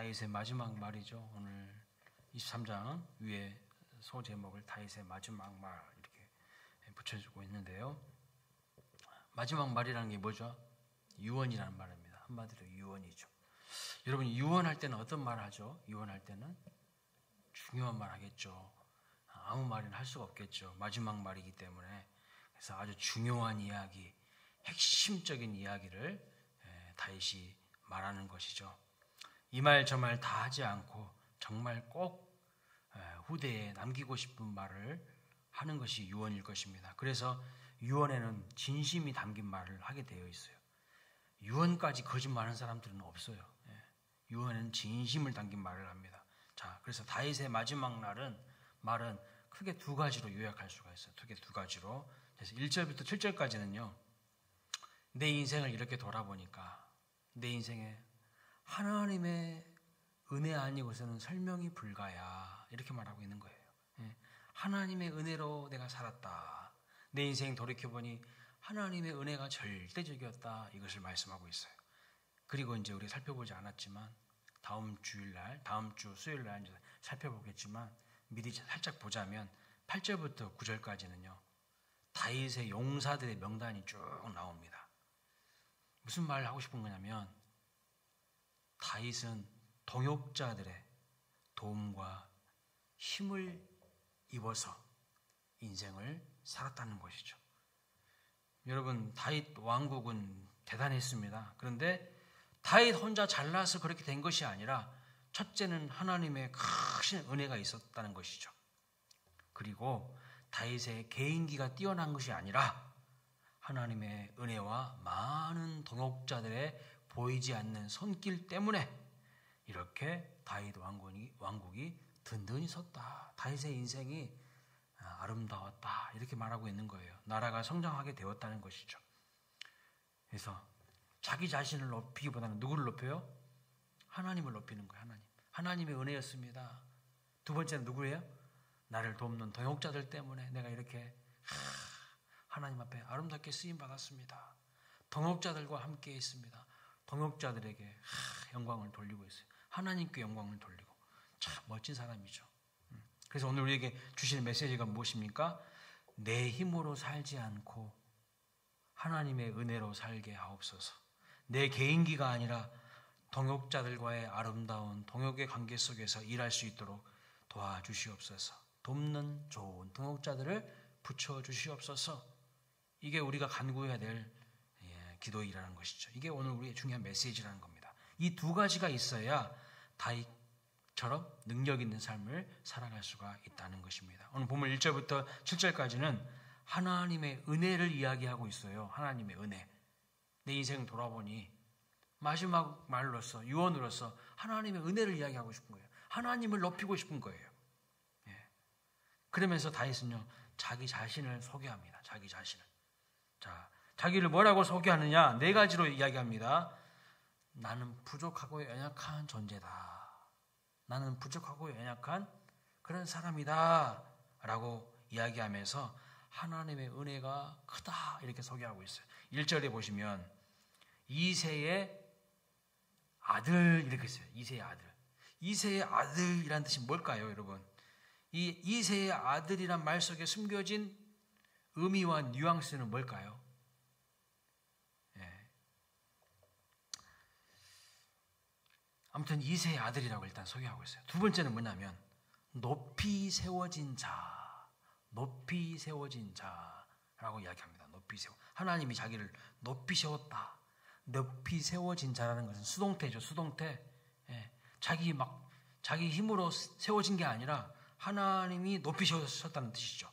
다윗의 마지막 말이죠. 오늘 23장 위에 소제목을 다윗의 마지막 말 이렇게 붙여주고 있는데요. 마지막 말이라는 게 뭐죠? 유언이라는 말입니다. 한마디로 유언이죠. 여러분, 유언할 때는 어떤 말을 하죠? 유언할 때는 중요한 말 하겠죠. 아무 말이나 할 수가 없겠죠. 마지막 말이기 때문에. 그래서 아주 중요한 이야기, 핵심적인 이야기를 다윗이 말하는 것이죠. 이 말 저 말 다 하지 않고 정말 꼭 후대에 남기고 싶은 말을 하는 것이 유언일 것입니다. 그래서 유언에는 진심이 담긴 말을 하게 되어 있어요. 유언까지 거짓말하는 사람들은 없어요. 유언에는 진심을 담긴 말을 합니다. 자, 그래서 다윗의 마지막 말은 크게 두 가지로 요약할 수가 있어요. 크게 두 가지로. 그래서 1절부터 7절까지는요. 내 인생을 이렇게 돌아보니까 내 인생에 하나님의 은혜 아니고서는 설명이 불가야, 이렇게 말하고 있는 거예요. 하나님의 은혜로 내가 살았다. 내 인생 돌이켜보니 하나님의 은혜가 절대적이었다. 이것을 말씀하고 있어요. 그리고 이제 우리 살펴보지 않았지만 다음 주 수요일날 이제 살펴보겠지만 미리 살짝 보자면 8절부터 9절까지는요. 다윗의 용사들의 명단이 쭉 나옵니다. 무슨 말을 하고 싶은 거냐면 다윗은 동역자들의 도움과 힘을 입어서 인생을 살았다는 것이죠. 여러분, 다윗 왕국은 대단했습니다. 그런데 다윗 혼자 잘나서 그렇게 된 것이 아니라 첫째는 하나님의 크신 은혜가 있었다는 것이죠. 그리고 다윗의 개인기가 뛰어난 것이 아니라 하나님의 은혜와 많은 동역자들의 보이지 않는 손길 때문에 이렇게 다윗 왕국이 든든히 섰다. 다윗의 인생이 아름다웠다. 이렇게 말하고 있는 거예요. 나라가 성장하게 되었다는 것이죠. 그래서 자기 자신을 높이기보다는 누구를 높여요? 하나님을 높이는 거예요. 하나님의 은혜였습니다. 두 번째는 누구예요? 나를 돕는 동역자들 때문에 내가 이렇게 하나님 앞에 아름답게 쓰임받았습니다. 동역자들과 함께 있습니다. 동역자들에게 영광을 돌리고 있어요. 하나님께 영광을 돌리고. 참 멋진 사람이죠. 그래서 오늘 우리에게 주시는 메시지가 무엇입니까? 내 힘으로 살지 않고 하나님의 은혜로 살게 하옵소서. 내 개인기가 아니라 동역자들과의 아름다운 동역의 관계 속에서 일할 수 있도록 도와주시옵소서. 돕는 좋은 동역자들을 붙여주시옵소서. 이게 우리가 간구해야 될 기도이라는 것이죠. 이게 오늘 우리의 중요한 메시지라는 겁니다. 이 두 가지가 있어야 다윗처럼 능력 있는 삶을 살아갈 수가 있다는 것입니다. 오늘 본문 1절부터 7절까지는 하나님의 은혜를 이야기하고 있어요. 하나님의 은혜. 내 인생 돌아보니 마지막 말로서 유언으로서 하나님의 은혜를 이야기하고 싶은 거예요. 하나님을 높이고 싶은 거예요. 그러면서 다윗은요, 자기 자신을 소개합니다. 자기 자신을. 자, 자기를 뭐라고 소개하느냐? 네 가지로 이야기합니다. 나는 부족하고 연약한 존재다. 나는 부족하고 연약한 그런 사람이다. 라고 이야기하면서 하나님의 은혜가 크다. 이렇게 소개하고 있어요. 1절에 보시면 이새의 아들 이렇게 있어요. 이새의 아들. 이새의 아들이라는 뜻이 뭘까요, 여러분? 이 이새의 아들이란 말 속에 숨겨진 의미와 뉘앙스는 뭘까요? 아무튼 이새의 아들이라고 일단 소개하고 있어요. 두 번째는 뭐냐면 높이 세워진 자, 높이 세워진 자라고 이야기합니다. 높이 세워. 하나님이 자기를 높이 세웠다. 높이 세워진 자라는 것은 수동태죠. 수동태. 자기 힘으로 세워진 게 아니라 하나님이 높이 세우셨다는 뜻이죠.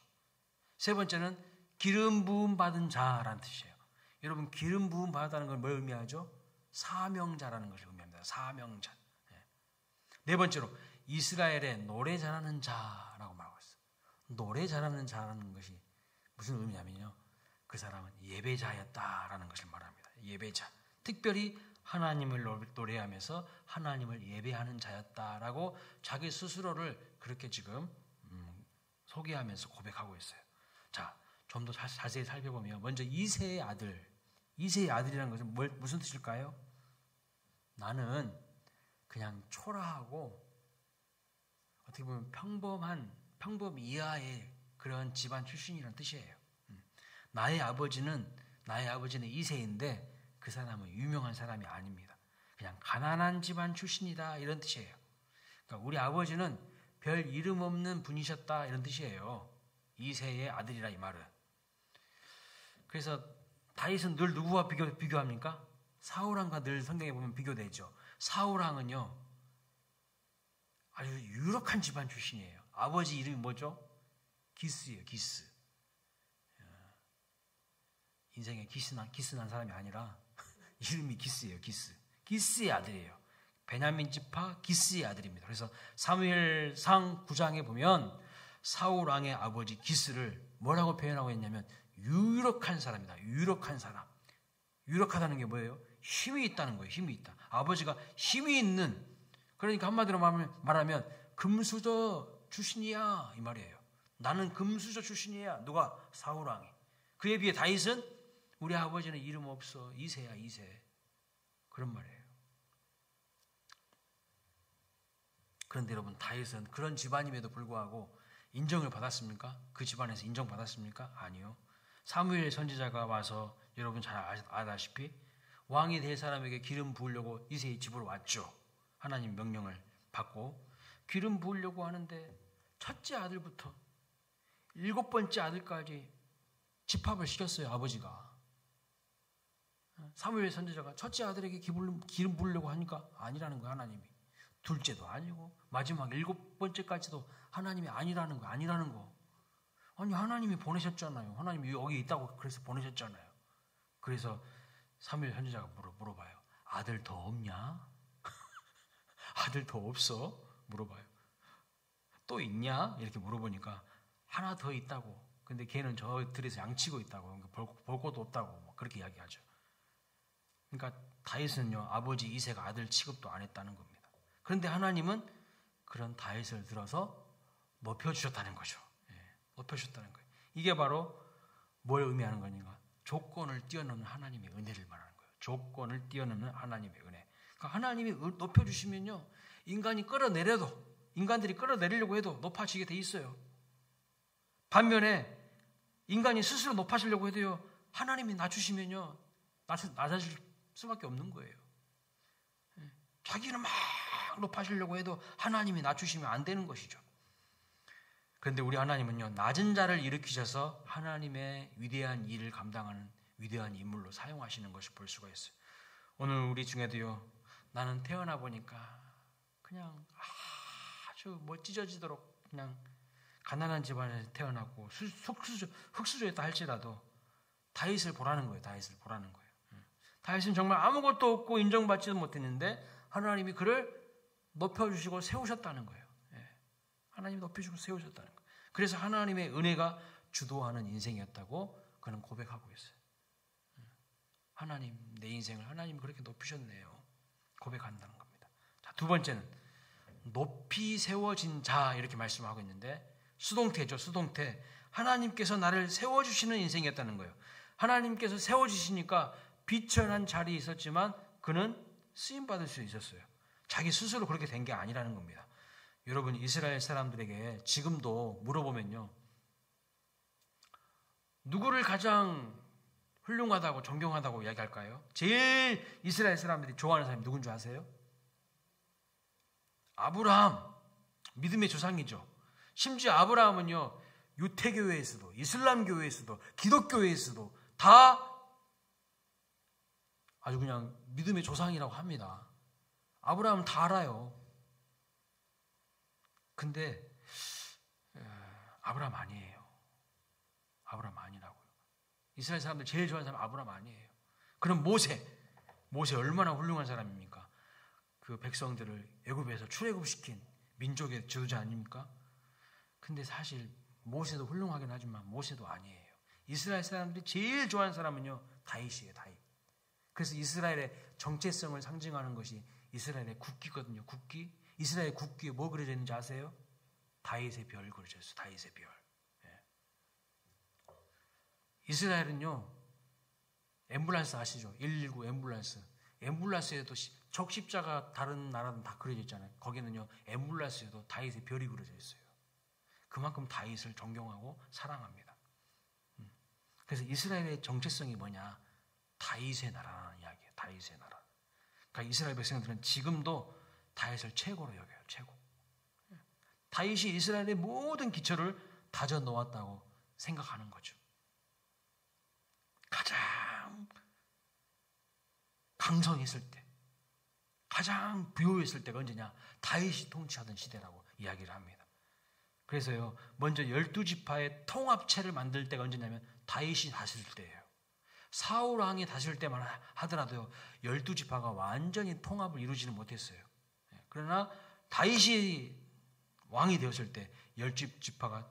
세 번째는 기름 부음 받은 자라는 뜻이에요. 여러분, 기름 부음 받았다는 걸 뭘 의미하죠? 사명자라는 것을 의미합니다. 사명자. 네 번째로 이스라엘의 노래 잘하는 자라고 말하고 있어요. 노래 잘하는 자라는 것이 무슨 의미냐면요, 그 사람은 예배자였다라는 것을 말합니다. 예배자. 특별히 하나님을 노래하면서 하나님을 예배하는 자였다라고 자기 스스로를 그렇게 지금 소개하면서 고백하고 있어요. 자, 좀 더 자세히 살펴보면 먼저 이새의 아들. 이새의 아들이라는 것은 무슨 뜻일까요? 나는 그냥 초라하고 어떻게 보면 평범 이하의 그런 집안 출신이라는 뜻이에요. 나의 아버지는 이세인데 그 사람은 유명한 사람이 아닙니다. 그냥 가난한 집안 출신이다 이런 뜻이에요. 그러니까 우리 아버지는 별 이름 없는 분이셨다 이런 뜻이에요. 이세의 아들이라 이 말은. 그래서 다윗은 늘 누구와 비교합니까? 사울왕과 늘 성경에 보면 비교되죠. 사울왕은요 아주 유력한 집안 출신이에요. 아버지 이름이 뭐죠? 기스예요. 기스. 인생에 기스난 사람이 아니라 이름이 기스예요. 기스. 기스의 아들이에요. 베냐민 지파 기스의 아들입니다. 그래서 사무엘상 9장에 보면 사울 왕의 아버지 기스를 뭐라고 표현하고 있냐면 유력한 사람이다. 유력한 사람. 유력하다는 게 뭐예요? 힘이 있다는 거예요. 힘이 있다. 아버지가 힘이 있는, 그러니까 한마디로 말하면 금수저 출신이야 이 말이에요. 나는 금수저 출신이야. 누가? 사울 왕이. 그에 비해 다윗은 우리 아버지는 이름 없어. 이세야 이세. 그런 말이에요. 그런데 여러분 다윗은 그런 집안임에도 불구하고 인정을 받았습니까? 그 집안에서 인정받았습니까? 아니요. 사무엘 선지자가 와서 여러분 잘 아다시피 왕이 될 사람에게 기름 부으려고 이새의 집으로 왔죠. 하나님 명령을 받고 기름 부으려고 하는데 첫째 아들부터 7번째 아들까지 집합을 시켰어요. 아버지가. 사무엘 선지자가 첫째 아들에게 기름 부으려고 하니까 아니라는 거예요. 하나님이. 둘째도 아니고 마지막 7번째까지도 하나님이 아니라는 거. 아니 하나님이 보내셨잖아요. 하나님이 여기 있다고 그래서 보내셨잖아요. 그래서 사무엘 선지자가 물어봐요. 아들 더 없냐? 아들 더 없어? 물어봐요. 또 있냐? 이렇게 물어보니까 하나 더 있다고. 근데 걔는 저 들에서 양치고 있다고. 볼 것도 없다고 그렇게 이야기하죠. 그러니까 다윗은요 아버지 이새가 아들 취급도 안 했다는 겁니다. 그런데 하나님은 그런 다윗을 들어서 높여주셨다는 거죠. 높여주셨다는 거예요. 이게 바로 뭘 의미하는 거니까 조건을 뛰어넘는 하나님의 은혜를 말하는 거예요. 조건을 뛰어넘는 하나님의 은혜. 그러니까 하나님이 높여주시면요 인간들이 끌어내리려고 해도 높아지게 돼 있어요. 반면에 인간이 스스로 높아지려고 해도요 하나님이 낮추시면요 낮아질 수밖에 없는 거예요. 자기는 막 높아지려고 해도 하나님이 낮추시면 안 되는 것이죠. 그런데 우리 하나님은요 낮은 자를 일으키셔서 하나님의 위대한 일을 감당하는 위대한 인물로 사용하시는 것을 볼 수가 있어요. 오늘 우리 중에도요 나는 태어나 보니까 그냥 아주 찢어지도록 그냥 가난한 집안에서 태어났고 흙수저였다 할지라도 다윗을 보라는 거예요. 다윗은 정말 아무것도 없고 인정받지도 못했는데 하나님이 그를 높여주시고 세우셨다는 거예요. 하나님이 높여주시고 세우셨다는 거예요. 그래서 하나님의 은혜가 주도하는 인생이었다고 그는 고백하고 있어요. 하나님, 내 인생을 하나님이 그렇게 높이셨네요. 고백한다는 겁니다. 자, 두 번째는 높이 세워진 자 이렇게 말씀하고 있는데 수동태죠. 수동태. 하나님께서 나를 세워주시는 인생이었다는 거예요. 하나님께서 세워주시니까 비천한 자리에 있었지만 그는 쓰임받을 수 있었어요. 자기 스스로 그렇게 된 게 아니라는 겁니다. 여러분 이스라엘 사람들에게 지금도 물어보면요. 누구를 가장 훌륭하다고 존경하다고 이야기할까요? 제일 이스라엘 사람들이 좋아하는 사람이 누군 줄 아세요? 아브라함. 믿음의 조상이죠. 심지어 아브라함은요. 유태교회에서도 이슬람교회에서도 기독교회에서도 다 아주 그냥 믿음의 조상이라고 합니다. 아브라함은 다 알아요. 근데 아브라함 아니에요. 아브라함 아니라고요. 이스라엘 사람들 제일 좋아하는 사람 아브라함 아니에요. 그럼 모세 얼마나 훌륭한 사람입니까? 그 백성들을 애굽에서 출애굽시킨 민족의 지도자 아닙니까? 근데 사실 모세도 훌륭하긴 하지만 모세도 아니에요. 이스라엘 사람들이 제일 좋아하는 사람은요 다윗이에요. 다윗. 그래서 이스라엘의 정체성을 상징하는 것이 이스라엘의 국기거든요. 국기. 이스라엘 국기에 뭐 그려져 있는지 아세요? 다윗의 별 그려져 있어요. 다윗의 별. 이스라엘은요 앰뷸런스 아시죠? 119 앰뷸런스. 엠블라스에도 적십자가 다른 나라는 다 그려져 있잖아요. 거기는요 엠블라스에도 다윗의 별이 그려져 있어요. 그만큼 다윗을 존경하고 사랑합니다. 그래서 이스라엘의 정체성이 뭐냐? 다윗의 나라라는 이야기예요. 다윗의 나라. 그러니까 이스라엘 백성들은 지금도 다윗을 최고로 여겨요. 최고. 다윗이 이스라엘의 모든 기초를 다져 놓았다고 생각하는 거죠. 가장 강성했을 때, 가장 부요했을 때가 언제냐? 다윗이 통치하던 시대라고 이야기를 합니다. 그래서요, 먼저 12지파의 통합체를 만들 때가 언제냐면 다윗이 다스릴 때예요. 사울 왕이 다스릴 때만 하더라도요, 12지파가 완전히 통합을 이루지는 못했어요. 그러나 다윗이 왕이 되었을 때 10지파가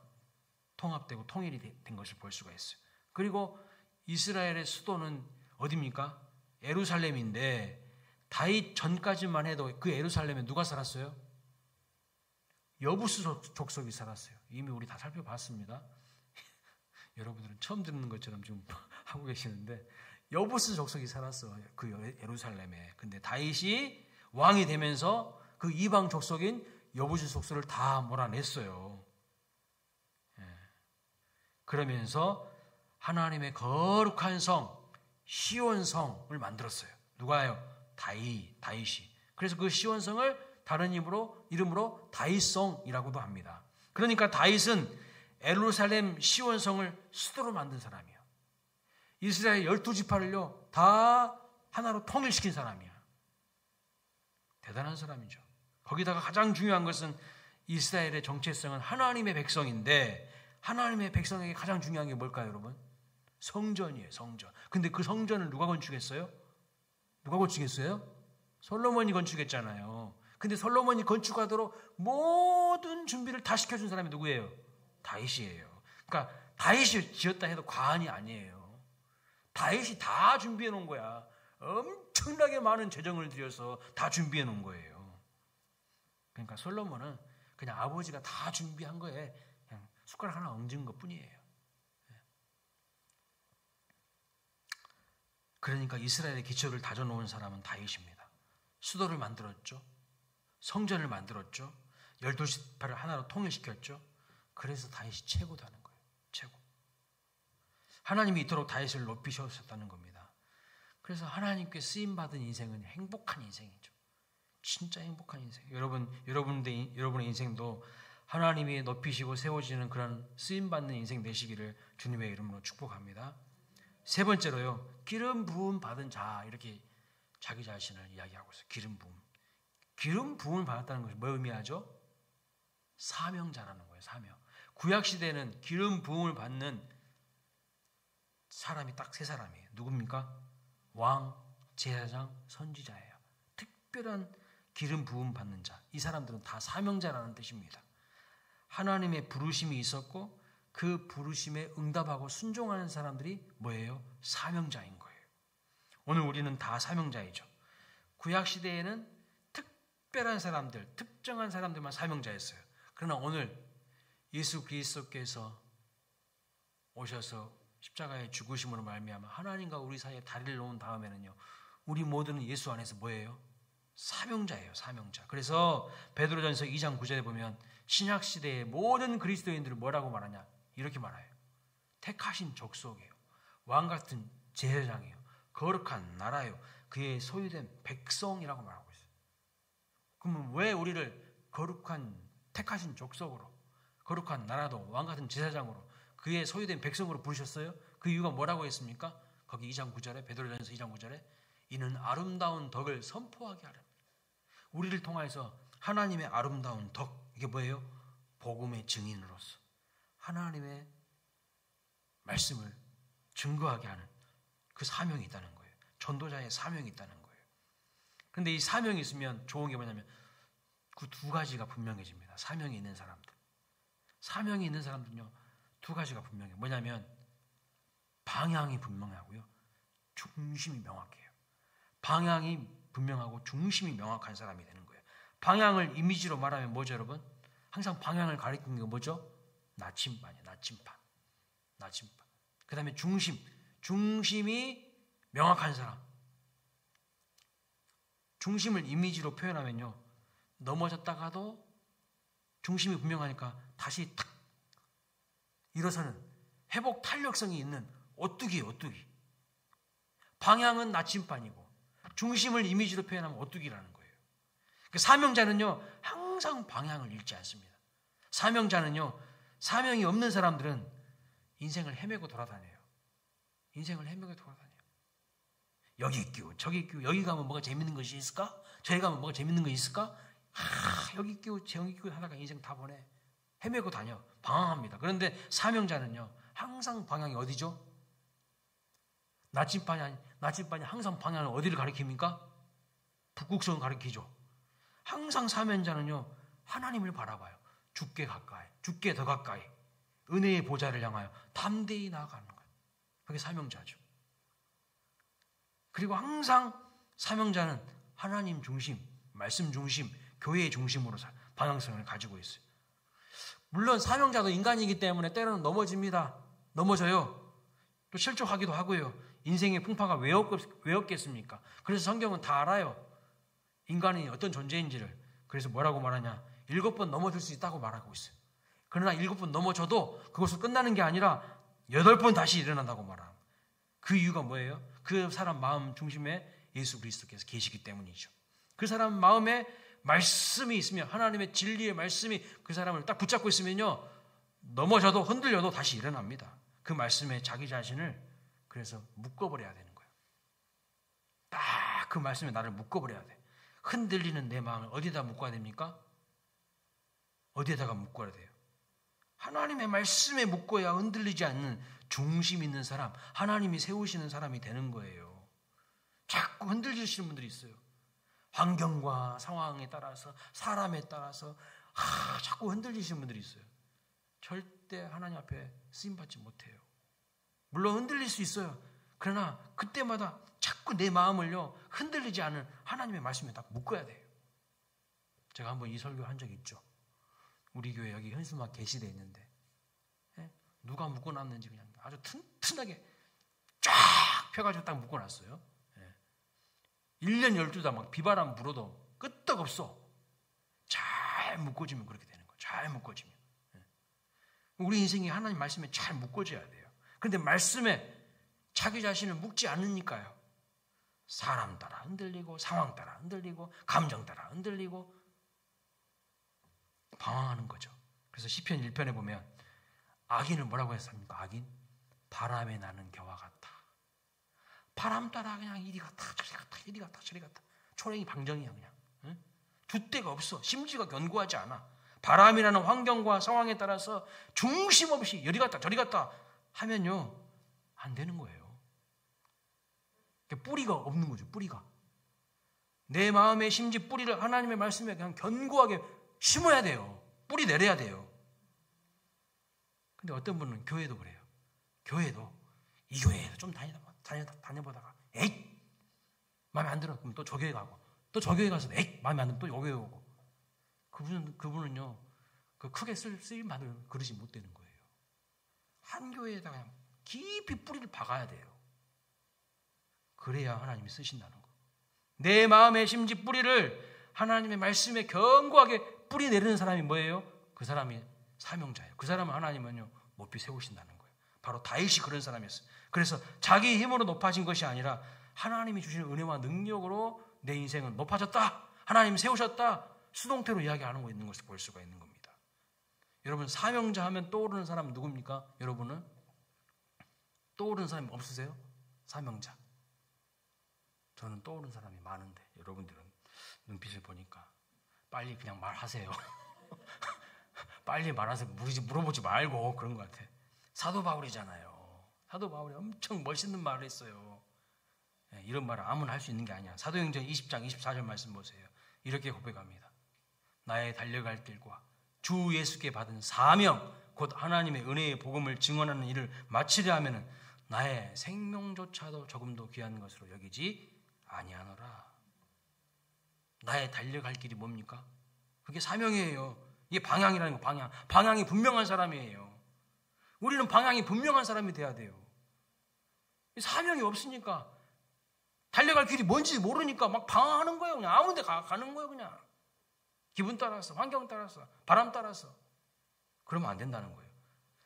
통합되고 통일이 된 것을 볼 수가 있어요. 그리고 이스라엘의 수도는 어디입니까? 예루살렘인데 다윗 전까지만 해도 그 예루살렘에 누가 살았어요? 여부스 족속이 살았어요. 이미 우리 다 살펴봤습니다. 여러분들은 처음 듣는 것처럼 지금 하고 계시는데 여부스 족속이 살았어. 그 예루살렘에. 근데 다윗이 왕이 되면서 그 이방 족속인 여부스 족속을 다 몰아냈어요. 그러면서 하나님의 거룩한 성 시온성을 만들었어요. 누가요? 다윗이. 그래서 그 시온성을 다른 이름으로 다윗성이라고도 합니다. 그러니까 다윗은 예루살렘 시온성을 수도로 만든 사람이에요. 이스라엘 12지파를요 다 하나로 통일시킨 사람이야. 대단한 사람이죠. 거기다가 가장 중요한 것은 이스라엘의 정체성은 하나님의 백성인데 하나님의 백성에게 가장 중요한 게 뭘까요, 여러분? 성전이에요, 성전. 근데 그 성전을 누가 건축했어요? 누가 건축했어요? 솔로몬이 건축했잖아요. 근데 솔로몬이 건축하도록 모든 준비를 다 시켜준 사람이 누구예요? 다윗이에요. 그러니까 다윗이 지었다 해도 과언이 아니에요. 다윗이 다 준비해 놓은 거야. 엄청나게 많은 재정을 들여서 다 준비해 놓은 거예요. 그러니까 솔로몬은 그냥 아버지가 다 준비한 거에 그냥 숟가락 하나 얹은 것 뿐이에요. 그러니까 이스라엘의 기초를 다져놓은 사람은 다윗입니다. 수도를 만들었죠. 성전을 만들었죠. 12지파를 하나로 통일시켰죠. 그래서 다윗이 최고다는 거예요. 최고. 하나님이 이토록 다윗을 높이셨다는 겁니다. 그래서 하나님께 쓰임받은 인생은 행복한 인생이죠. 진짜 행복한 인생. 여러분의 인생도 하나님이 높이시고 세워지는 그런 쓰임받는 인생 되시기를 주님의 이름으로 축복합니다. 세 번째로요, 기름 부음 받은 자, 이렇게 자기 자신을 이야기하고 있어요. 기름 부음. 기름 부음을 받았다는 것이 뭐 의미하죠? 사명자라는 거예요. 사명. 구약시대에는 기름 부음을 받는 사람이 딱 세 사람이에요. 누굽니까? 왕, 제사장, 선지자예요. 특별한 기름 부음 받는 자. 이 사람들은 다 사명자라는 뜻입니다. 하나님의 부르심이 있었고 그 부르심에 응답하고 순종하는 사람들이 뭐예요? 사명자인 거예요. 오늘 우리는 다 사명자이죠. 구약시대에는 특별한 사람들, 특정한 사람들만 사명자였어요. 그러나 오늘 예수 그리스도께서 오셔서 십자가의 죽으심으로 말미암아 하나님과 우리 사이에 다리를 놓은 다음에는요, 우리 모두는 예수 안에서 뭐예요? 사명자예요. 사명자. 그래서 베드로전서 2장 9절에 보면 신약시대의 모든 그리스도인들을 뭐라고 말하냐? 이렇게 말해요. 택하신 족속이에요. 왕같은 제사장이에요. 거룩한 나라요. 그의 소유된 백성이라고 말하고 있어요. 그러면 왜 우리를 거룩한 택하신 족속으로, 거룩한 나라도 왕같은 제사장으로, 그의 소유된 백성으로 부르셨어요? 그 이유가 뭐라고 했습니까? 거기 2장 9절에, 베드로전서 2장 9절에 이는 아름다운 덕을 선포하게 하려. 우리를 통하여서 하나님의 아름다운 덕, 이게 뭐예요? 복음의 증인으로서 하나님의 말씀을 증거하게 하는 그 사명이 있다는 거예요. 전도자의 사명이 있다는 거예요. 그런데 이 사명이 있으면 좋은 게 뭐냐면 그 두 가지가 분명해집니다. 사명이 있는 사람들. 사명이 있는 사람들은요, 두 가지가 분명해요. 뭐냐면 방향이 분명하고요, 중심이 명확해요. 방향이 분명하고 중심이 명확한 사람이 되는 거예요. 방향을 이미지로 말하면 뭐죠, 여러분? 항상 방향을 가리키는 게 뭐죠? 나침반이에요. 나침반. 그 다음에 중심이 명확한 사람. 중심을 이미지로 표현하면요, 넘어졌다가도 중심이 분명하니까 다시 탁 일어서는 회복 탄력성이 있는 오뚜기예요. 오뚜기. 방향은 나침반이고 중심을 이미지로 표현하면 오뚜기라는 거예요. 사명자는요, 항상 방향을 잃지 않습니다. 사명자는요, 사명이 없는 사람들은 인생을 헤매고 돌아다녀요. 인생을 헤매고 돌아다녀요. 여기 있기고 저기 있기고, 여기 가면 뭐가 재밌는 것이 있을까? 저기 가면 뭐가 재밌는 것이 있을까? 여기 있기고 저기 있기고 하다가 인생 다 보내. 헤매고 다녀. 방황합니다. 그런데 사명자는요, 항상 방향이 어디죠? 나침반이 항상 방향을 어디를 가리킵니까? 북극성을 가리키죠. 항상 사명자는요, 하나님을 바라봐요. 주께 가까이, 주께 더 가까이, 은혜의 보좌를 향하여 담대히 나아가는 거예요. 그게 사명자죠. 그리고 항상 사명자는 하나님 중심, 말씀 중심, 교회의 중심으로 방향성을 가지고 있어요. 물론 사명자도 인간이기 때문에 때로는 넘어집니다. 넘어져요. 또 실족하기도 하고요. 인생의 풍파가 왜 없겠습니까? 그래서 성경은 다 알아요. 인간이 어떤 존재인지를. 그래서 뭐라고 말하냐? 7번 넘어질 수 있다고 말하고 있어요. 그러나 7번 넘어져도 그것을 끝나는 게 아니라 8번 다시 일어난다고 말합니다. 그 이유가 뭐예요? 그 사람 마음 중심에 예수 그리스도께서 계시기 때문이죠. 그 사람 마음에 말씀이 있으면, 하나님의 진리의 말씀이 그 사람을 딱 붙잡고 있으면요, 넘어져도 흔들려도 다시 일어납니다. 그 말씀에 자기 자신을 그래서 묶어버려야 되는 거예요. 딱 그 말씀에 나를 묶어버려야 돼. 흔들리는 내 마음을 어디다 묶어야 됩니까? 어디에다가 묶어야 돼요? 하나님의 말씀에 묶어야 흔들리지 않는 중심 있는 사람, 하나님이 세우시는 사람이 되는 거예요. 자꾸 흔들리시는 분들이 있어요. 환경과 상황에 따라서, 사람에 따라서 자꾸 흔들리시는 분들이 있어요. 절대 하나님 앞에 쓰임받지 못해요. 물론 흔들릴 수 있어요. 그러나 그때마다 자꾸 내 마음을요, 흔들리지 않은 하나님의 말씀에 딱 묶어야 돼요. 제가 한번 이 설교 한 적이 있죠. 우리 교회 여기 현수막 게시되어 있는데, 누가 묶어놨는지 그냥 아주 튼튼하게 쫙 펴가지고 딱 묶어놨어요. 1년 12달 막 비바람 불어도 끄떡없어. 잘 묶어지면 그렇게 되는 거예요. 잘 묶어지면. 우리 인생이 하나님 말씀에 잘 묶어져야 돼요. 그런데 말씀에 자기 자신을 묶지 않으니까요, 사람 따라 흔들리고, 상황 따라 흔들리고, 감정 따라 흔들리고 방황하는 거죠. 그래서 시편 1편에 보면 악인을 뭐라고 했습니까? 악인? 바람에 나는 겨와 같다. 바람 따라 그냥 이리 갔다 저리 갔다 이리 갔다 저리 갔다. 초랭이 방정이야 그냥. 응? 줏대가 없어. 심지가 견고하지 않아. 바람이라는 환경과 상황에 따라서 중심 없이 이리 갔다 저리 갔다 하면요, 안 되는 거예요. 뿌리가 없는 거죠. 뿌리가. 내 마음의 심지 뿌리를 하나님의 말씀에 그냥 견고하게 심어야 돼요. 뿌리 내려야 돼요. 근데 어떤 분은 교회도 그래요. 교회도 이 교회에도 좀 다녀보다가 에잇 마음에 안 들어. 그럼 또 저 교회 가고, 또 저 교회 가서 에잇 마음에 안 들면 또 여 교회 오고. 그분은요, 그 크게 쓰임 받을 그릇이 못 되는 거예요. 한 교회에다가 그냥 깊이 뿌리를 박아야 돼요. 그래야 하나님이 쓰신다는 거. 내 마음의 심지 뿌리를 하나님의 말씀에 견고하게 뿌리 내리는 사람이 뭐예요? 그 사람이 사명자예요. 그 사람은 하나님은요, 높이 세우신다는 거예요. 바로 다윗이 그런 사람이었어요. 그래서 자기 힘으로 높아진 것이 아니라 하나님이 주시는 은혜와 능력으로 내 인생은 높아졌다, 하나님 세우셨다, 수동태로 이야기하는 거 있는 것을 볼 수가 있는 겁니다. 여러분, 사명자 하면 떠오르는 사람 누굽니까? 여러분은 떠오르는 사람이 없으세요? 사명자. 저는 떠오르는 사람이 많은데 여러분들은 눈빛을 보니까 빨리 그냥 말하세요. 빨리 말하세요. 물어보지 말고. 그런 것 같아. 사도 바울이잖아요. 사도 바울이 엄청 멋있는 말을 했어요. 이런 말을 아무나 할 수 있는 게 아니야. 사도행전 20장 24절 말씀 보세요. 이렇게 고백합니다. 나의 달려갈 길과 주 예수께 받은 사명, 곧 하나님의 은혜의 복음을 증언하는 일을 마치려 하면은 나의 생명조차도 조금도 귀한 것으로 여기지 아니하노라. 나의 달려갈 길이 뭡니까? 그게 사명이에요. 이게 방향이라는 거. 방향이 분명한 사람이에요. 우리는 방향이 분명한 사람이 돼야 돼요. 사명이 없으니까 달려갈 길이 뭔지 모르니까 막 방황하는 거예요. 그냥 아무 데 가는 거예요. 그냥 기분 따라서, 환경 따라서, 바람 따라서. 그러면 안 된다는 거예요.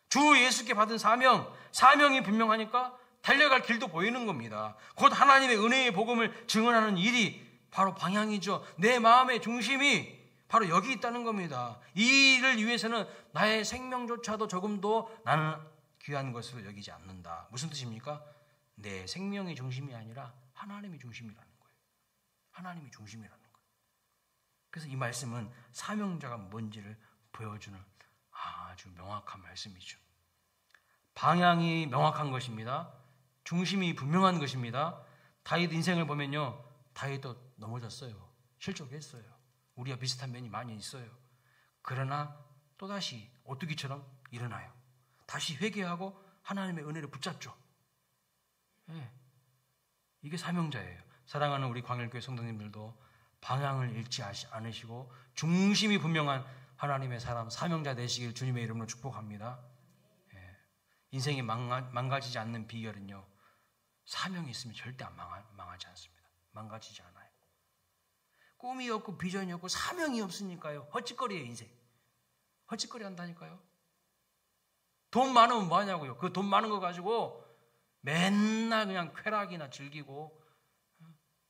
주 예수께 받은 사명이 분명하니까 달려갈 길도 보이는 겁니다. 곧 하나님의 은혜의 복음을 증언하는 일이 바로 방향이죠. 내 마음의 중심이 바로 여기 있다는 겁니다. 이 일을 위해서는 나의 생명조차도 조금도 나는 귀한 것으로 여기지 않는다. 무슨 뜻입니까? 내 생명이 중심이 아니라 하나님이 중심이라는 거예요. 하나님이 중심이라는 거예요. 그래서 이 말씀은 사명자가 뭔지를 보여주는 아주 명확한 말씀이죠. 방향이 명확한 것입니다. 중심이 분명한 것입니다. 다윗 인생을 보면요, 다윗도 넘어졌어요. 실족했어요. 우리와 비슷한 면이 많이 있어요. 그러나 또다시 오뚜기처럼 일어나요. 다시 회개하고 하나님의 은혜를 붙잡죠. 네. 이게 사명자예요. 사랑하는 우리 광일교회 성도님들도 방향을 잃지 않으시고 중심이 분명한 하나님의 사람, 사명자 되시길 주님의 이름으로 축복합니다. 예. 인생이 망가지지 않는 비결은요, 사명이 있으면 절대 망하지 않습니다. 망가지지 않아요. 꿈이 없고 비전이 없고 사명이 없으니까요, 헛짓거리예요. 인생 헛짓거리 한다니까요. 돈 많으면 뭐 하냐고요. 그 돈 많은 거 가지고 맨날 그냥 쾌락이나 즐기고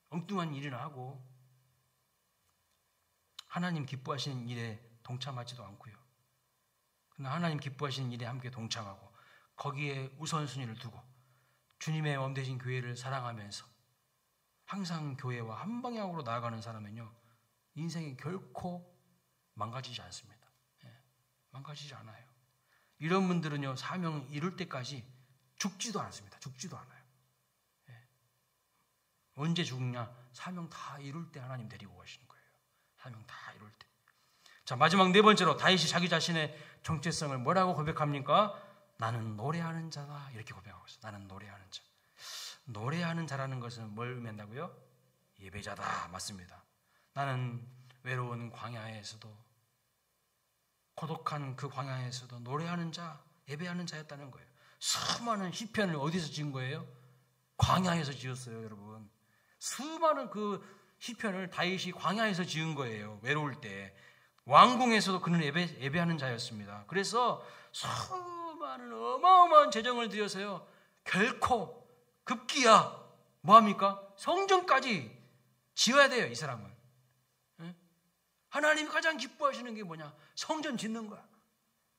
엉뚱한 일이나 하고 하나님 기뻐하시는 일에 동참하지도 않고요. 그러나 하나님 기뻐하시는 일에 함께 동참하고 거기에 우선순위를 두고 주님의 몸 되신 교회를 사랑하면서 항상 교회와 한 방향으로 나아가는 사람은요, 인생이 결코 망가지지 않습니다. 예, 망가지지 않아요. 이런 분들은요, 사명을 이룰 때까지 죽지도 않습니다. 죽지도 않아요. 예. 언제 죽냐? 사명 다 이룰 때 하나님 데리고 가시는 거예요. 사명 다 이룰 때. 자, 마지막 네 번째로 다윗이 자기 자신의 정체성을 뭐라고 고백합니까? 나는 노래하는 자다. 이렇게 고백하고 있어요. 나는 노래하는 자. 노래하는 자라는 것은 뭘 의미한다고요? 예배자다. 맞습니다. 나는 외로운 광야에서도, 고독한 그 광야에서도 노래하는 자, 예배하는 자였다는 거예요. 수많은 시편을 어디서 지은 거예요? 광야에서 지었어요, 여러분. 수많은 그 시편을 다윗이 광야에서 지은 거예요. 외로울 때. 왕궁에서도 그는 예배하는 자였습니다. 그래서 수많은 어마어마한 재정을 들여서요, 결코 급기야 뭐합니까? 성전까지 지어야 돼요. 이 사람은. 하나님이 가장 기뻐하시는 게 뭐냐? 성전 짓는 거야.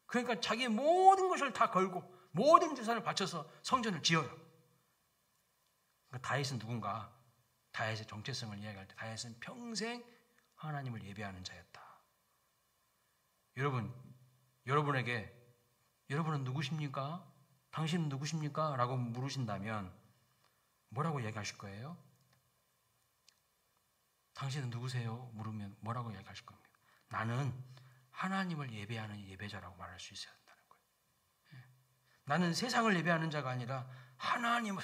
그러니까 자기의 모든 것을 다 걸고 모든 재산을 바쳐서 성전을 지어요. 그러니까 다윗은 누군가? 다윗의 정체성을 이야기할 때 다윗은 평생 하나님을 예배하는 자였다. 여러분에게 여러분은 누구십니까? 당신은 누구십니까? 라고 물으신다면 뭐라고 이야기하실 거예요? 당신은 누구세요? 물으면 뭐라고 이야기하실 겁니까? 나는 하나님을 예배하는 예배자라고 말할 수 있어야 한다는 거예요. 나는 세상을 예배하는 자가 아니라 하나님을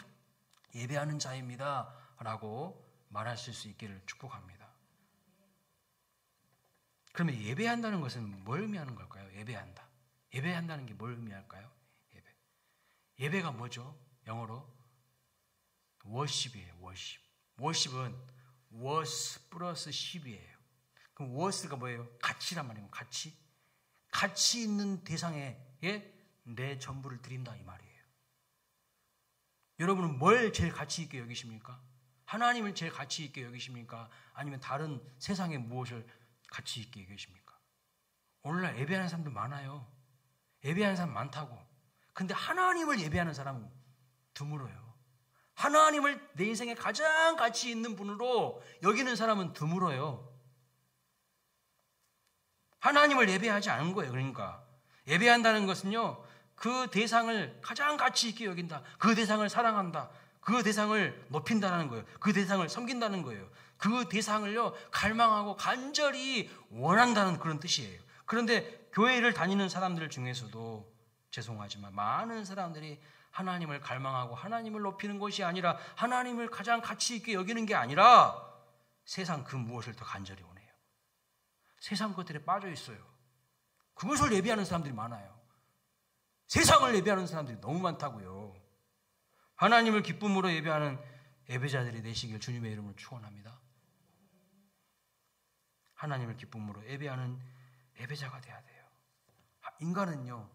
예배하는 자입니다 라고 말하실 수 있기를 축복합니다. 그러면 예배한다는 것은 뭘 의미하는 걸까요? 예배한다. 예배한다는 게 뭘 의미할까요? 예배가 뭐죠? 영어로 worship이에요. worship은 was 플러스 ship이에요. 그럼 was가 뭐예요? 가치란 말이에요. 가치 있는 대상에 내 전부를 드린다 이 말이에요. 여러분은 뭘 제일 가치 있게 여기십니까? 하나님을 제일 가치 있게 여기십니까? 아니면 다른 세상에 무엇을 가치 있게 여기십니까? 오늘날 예배하는 사람들 많아요. 예배하는 사람 많다고. 근데 하나님을 예배하는 사람은 드물어요. 하나님을 내 인생에 가장 가치 있는 분으로 여기는 사람은 드물어요. 하나님을 예배하지 않은 거예요. 그러니까 예배한다는 것은요, 그 대상을 가장 가치 있게 여긴다. 그 대상을 사랑한다. 그 대상을 높인다는 거예요. 그 대상을 섬긴다는 거예요. 그 대상을요, 갈망하고 간절히 원한다는 그런 뜻이에요. 그런데 교회를 다니는 사람들 중에서도 죄송하지만 많은 사람들이 하나님을 갈망하고 하나님을 높이는 것이 아니라 하나님을 가장 가치 있게 여기는 게 아니라 세상 그 무엇을 더 간절히 원해요. 세상 것들에 빠져 있어요. 그것을 예배하는 사람들이 많아요. 세상을 예배하는 사람들이 너무 많다고요. 하나님을 기쁨으로 예배하는 예배자들이 되시길 주님의 이름으로 축원합니다. 하나님을 기쁨으로 예배하는 예배자가 돼야 돼요. 인간은요,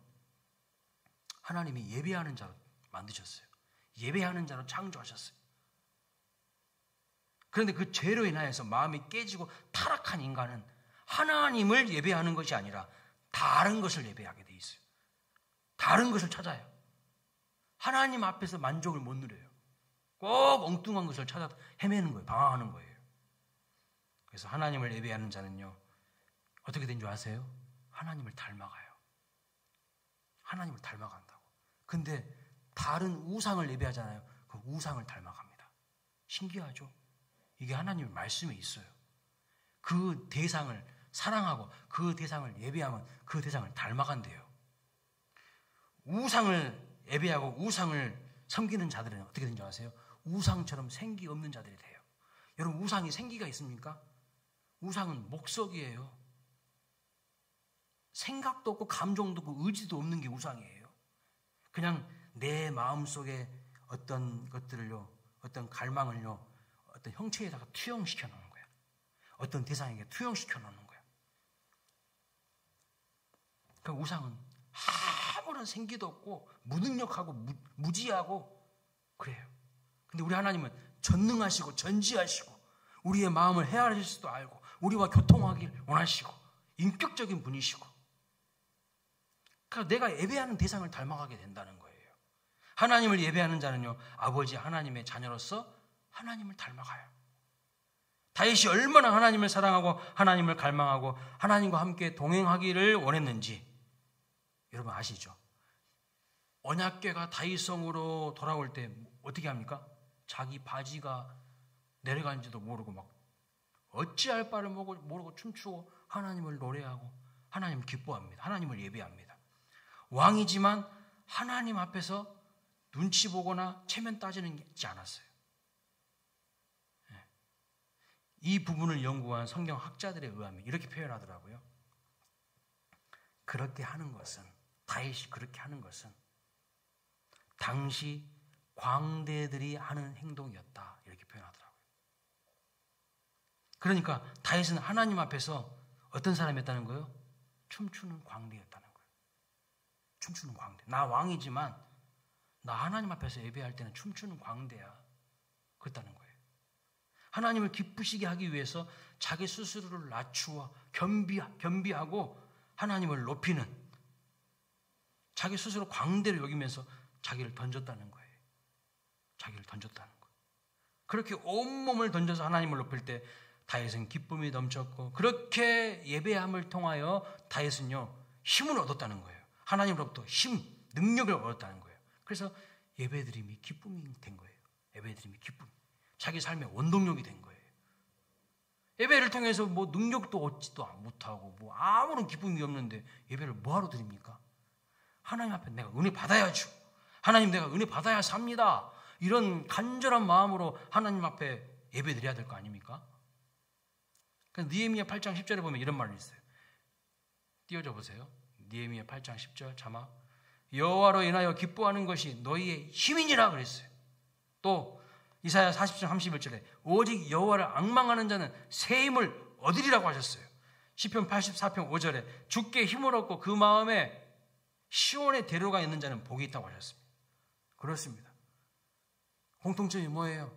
하나님이 예배하는 자로 만드셨어요. 예배하는 자로 창조하셨어요. 그런데 그 죄로 인하여서 마음이 깨지고 타락한 인간은 하나님을 예배하는 것이 아니라 다른 것을 예배하게 돼 있어요. 다른 것을 찾아요. 하나님 앞에서 만족을 못 누려요. 꼭 엉뚱한 것을 찾아 헤매는 거예요. 방황하는 거예요. 그래서 하나님을 예배하는 자는요, 어떻게 된 줄 아세요? 하나님을 닮아가요. 하나님을 닮아간다고. 근데 다른 우상을 예배하잖아요. 그 우상을 닮아갑니다. 신기하죠? 이게 하나님의 말씀에 있어요. 그 대상을 사랑하고 그 대상을 예배하면 그 대상을 닮아간대요. 우상을 예배하고 우상을 섬기는 자들은 어떻게 된 줄 아세요? 우상처럼 생기 없는 자들이 돼요. 여러분, 우상이 생기가 있습니까? 우상은 목석이에요. 생각도 없고 감정도 없고 의지도 없는 게 우상이에요. 그냥 내 마음속에 어떤 것들을요, 어떤 갈망을요, 어떤 형체에다가 투영시켜 놓는 거야. 어떤 대상에게 투영시켜 놓는 거야. 그 우상은 아무런 생기도 없고 무능력하고 무지하고 그래요. 근데 우리 하나님은 전능하시고 전지하시고 우리의 마음을 헤아릴 수도 알고 우리와 교통하길 원하시고 인격적인 분이시고, 그러니까 내가 예배하는 대상을 닮아가게 된다는 거예요. 하나님을 예배하는 자는요, 아버지 하나님의 자녀로서 하나님을 닮아가요. 다윗이 얼마나 하나님을 사랑하고 하나님을 갈망하고 하나님과 함께 동행하기를 원했는지 여러분 아시죠? 언약궤가 다윗성으로 돌아올 때 어떻게 합니까? 자기 바지가 내려간지도 모르고 막 어찌할 바를 모르고 춤추고 하나님을 노래하고 하나님을 기뻐합니다. 하나님을 예배합니다. 왕이지만 하나님 앞에서 눈치 보거나 체면 따지는 게 있지 않았어요. 이 부분을 연구한 성경 학자들에 의하면 이렇게 표현하더라고요. 그렇게 하는 것은, 다윗이 그렇게 하는 것은 당시 광대들이 하는 행동이었다, 이렇게 표현하더라고요. 그러니까 다윗은 하나님 앞에서 어떤 사람이었다는 거예요? 춤추는 광대였다는 거예요. 춤추는 광대. 나 왕이지만 나 하나님 앞에서 예배할 때는 춤추는 광대야. 그랬다는 거예요. 하나님을 기쁘시게 하기 위해서 자기 스스로를 낮추어 겸비하고 하나님을 높이는, 자기 스스로 광대를 여기면서 자기를 던졌다는 거예요. 자기를 던졌다는 거예요. 그렇게 온몸을 던져서 하나님을 높일 때 다윗은 기쁨이 넘쳤고, 그렇게 예배함을 통하여 다윗은요 힘을 얻었다는 거예요. 하나님으로부터 힘, 능력을 얻었다는 거예요. 그래서 예배드림이 기쁨이 된 거예요. 예배드림이 기쁨, 자기 삶의 원동력이 된 거예요. 예배를 통해서 뭐 능력도 얻지도 못하고 뭐 아무런 기쁨이 없는데 예배를 뭐하러 드립니까? 하나님 앞에 내가 은혜 받아야죠. 하나님, 내가 은혜 받아야 삽니다. 이런 간절한 마음으로 하나님 앞에 예배 드려야 될 거 아닙니까? 그래서 느헤미야 8장 10절에 보면 이런 말이 있어요. 띄워줘 보세요. 느헤미야 8장 10절 자막. 여호와로 인하여 기뻐하는 것이 너희의 힘이니라 그랬어요. 또 이사야 40장 31절에 오직 여호와를 앙망하는 자는 새 힘을 얻으리라고 하셨어요. 시편 84편 5절에 주께 힘을 얻고 그 마음에 시온의 대로가 있는 자는 복이 있다고 하셨습니다. 그렇습니다. 공통점이 뭐예요?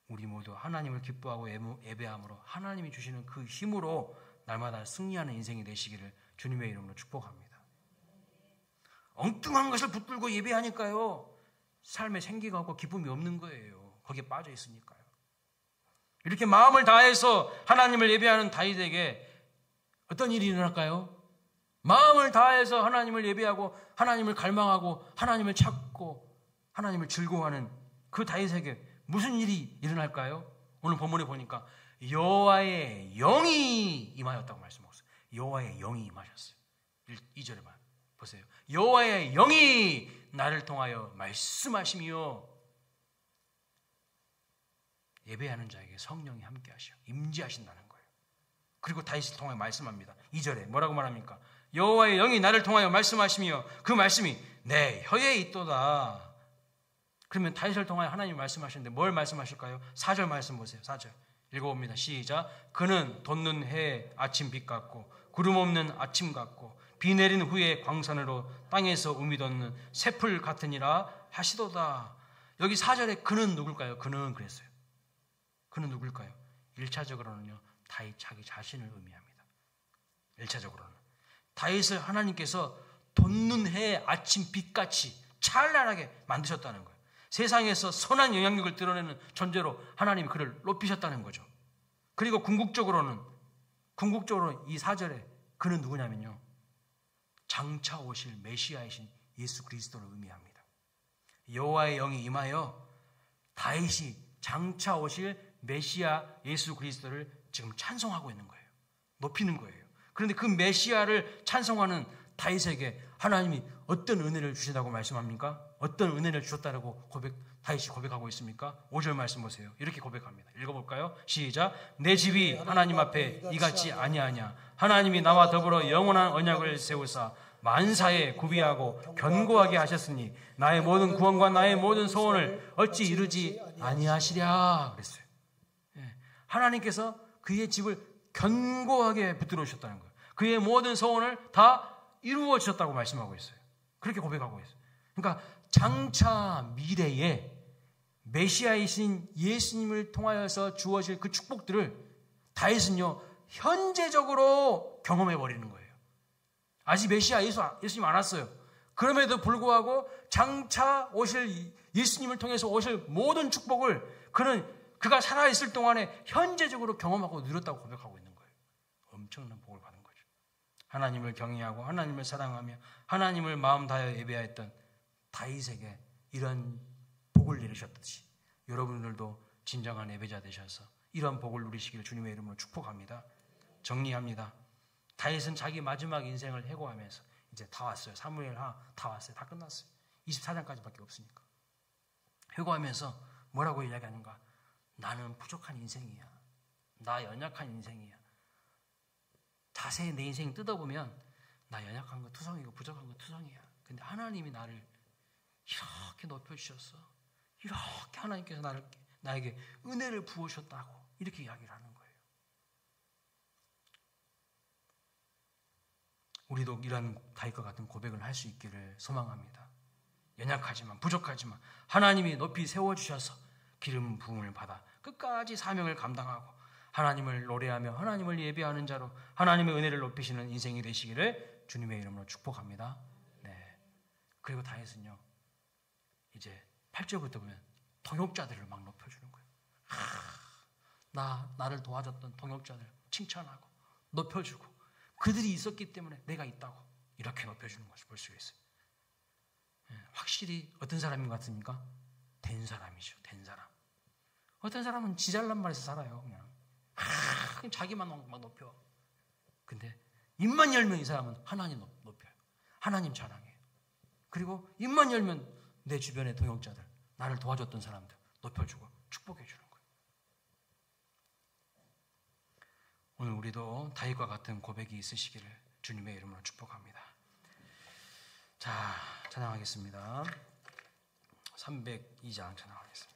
우리 모두 하나님을 기뻐하고 예배함으로 하나님이 주시는 그 힘으로 날마다 승리하는 인생이 되시기를 주님의 이름으로 축복합니다. 엉뚱한 것을 붙들고 예배하니까요 삶에 생기가 없고 기쁨이 없는 거예요. 거기에 빠져 있으니까요. 이렇게 마음을 다해서 하나님을 예배하는 다윗에게 어떤 일이 일어날까요? 마음을 다해서 하나님을 예배하고 하나님을 갈망하고 하나님을 찾고 하나님을 즐거워하는 그 다윗에게 무슨 일이 일어날까요? 오늘 본문에 보니까 여호와의 영이 임하였다고 말씀하셨어요. 여호와의 영이 임하셨어요. 2절에만 보세요. 여호와의 영이 나를 통하여 말씀하시며, 예배하는 자에게 성령이 함께 하시어 임재하신다는 거예요. 그리고 다윗을 통하여 말씀합니다. 2절에 뭐라고 말합니까? 여호와의 영이 나를 통하여 말씀하시며 그 말씀이 내 혀에 있도다. 그러면 다윗을 통하여 하나님이 말씀하시는데 뭘 말씀하실까요? 4절 말씀 보세요. 4절 읽어봅니다. 시작. 그는 돋는 해의 아침 빛 같고 구름 없는 아침 같고 비 내린 후에 광산으로 땅에서 우미 돋는 새풀 같으니라 하시도다. 여기 4절에 그는 누굴까요? 그는 그랬어요. 그는 누굴까요? 1차적으로는요. 다윗 자기 자신을 의미합니다. 1차적으로는 다윗을 하나님께서 돋는 해의 아침 빛같이 찬란하게 만드셨다는 거예요. 세상에서 선한 영향력을 드러내는 존재로 하나님이 그를 높이셨다는 거죠. 그리고 궁극적으로는 이 4절에 그는 누구냐면요. 장차 오실 메시아이신 예수 그리스도를 의미합니다. 여호와의 영이 임하여 다윗이 장차 오실 메시아 예수 그리스도를 지금 찬송하고 있는 거예요. 높이는 거예요. 그런데 그 메시아를 찬송하는 다윗에게 하나님이 어떤 은혜를 주신다고 말씀합니까? 어떤 은혜를 주셨다고 다윗이 고백하고 있습니까? 5절 말씀 보세요. 이렇게 고백합니다. 읽어볼까요? 시작. 내 집이 하나님 앞에 이같이 아니하냐. 하나님이 나와 더불어 영원한 언약을 세우사 만사에 구비하고 견고하게 하셨으니 나의 모든 구원과 나의 모든 소원을 어찌 이루지 아니하시랴 그랬어요. 하나님께서 그의 집을 견고하게 붙들어 주셨다는 거예요. 그의 모든 소원을 다 이루어 주셨다고 말씀하고 있어요. 그렇게 고백하고 있어요. 그러니까 장차 미래에 메시아이신 예수님을 통하여서 주어질 그 축복들을 다윗은요 현재적으로 경험해 버리는 거예요. 아직 메시아 예수님 안 왔어요. 그럼에도 불구하고 장차 오실 예수님을 통해서 오실 모든 축복을 그가 살아있을 동안에 현재적으로 경험하고 누렸다고 고백하고 있는 거예요. 엄청난 복을 받은 거죠. 하나님을 경외하고 하나님을 사랑하며 하나님을 마음 다하여 예배하였던 다윗에게 이런 복을 내리셨듯이 여러분들도 진정한 예배자 되셔서 이런 복을 누리시기를 주님의 이름으로 축복합니다. 정리합니다. 다윗은 자기 마지막 인생을 해고하면서 이제 다 왔어요. 사무엘하 다 왔어요. 다 끝났어요. 24장까지밖에 없으니까. 해고하면서 뭐라고 이야기하는가? 나는 부족한 인생이야. 나 연약한 인생이야. 자세히 내 인생 뜯어보면 나 연약한 거 투성이고 부족한 거 투성이야. 근데 하나님이 나를 이렇게 높여주셨어. 이렇게 하나님께서 나에게 은혜를 부으셨다고 이렇게 이야기를 하는 거예요. 우리도 이런 다윗과 같은 고백을 할 수 있기를 소망합니다. 연약하지만 부족하지만 하나님이 높이 세워주셔서 기름 부음을 받아 끝까지 사명을 감당하고 하나님을 노래하며 하나님을 예배하는 자로 하나님의 은혜를 높이시는 인생이 되시기를 주님의 이름으로 축복합니다. 네. 그리고 다윗은요 이제 8절부터 보면 동역자들을 막 높여주는 거예요. 나를 도와줬던 동역자들 칭찬하고 높여주고 그들이 있었기 때문에 내가 있다고 이렇게 높여주는 것을 볼 수가 있어요. 확실히 어떤 사람인 것 같습니까? 된 사람이죠. 된 사람. 어떤 사람은 지 잘난 말에서 살아요. 그냥 자기만 막 높여. 근데 입만 열면 이 사람은 하나님 높여요. 하나님 자랑해요. 그리고 입만 열면 내 주변의 동역자들, 나를 도와줬던 사람들 높여주고 축복해주는 거예요. 오늘 우리도 다윗과 같은 고백이 있으시기를 주님의 이름으로 축복합니다. 자, 찬양하겠습니다. 302장 찬양하겠습니다.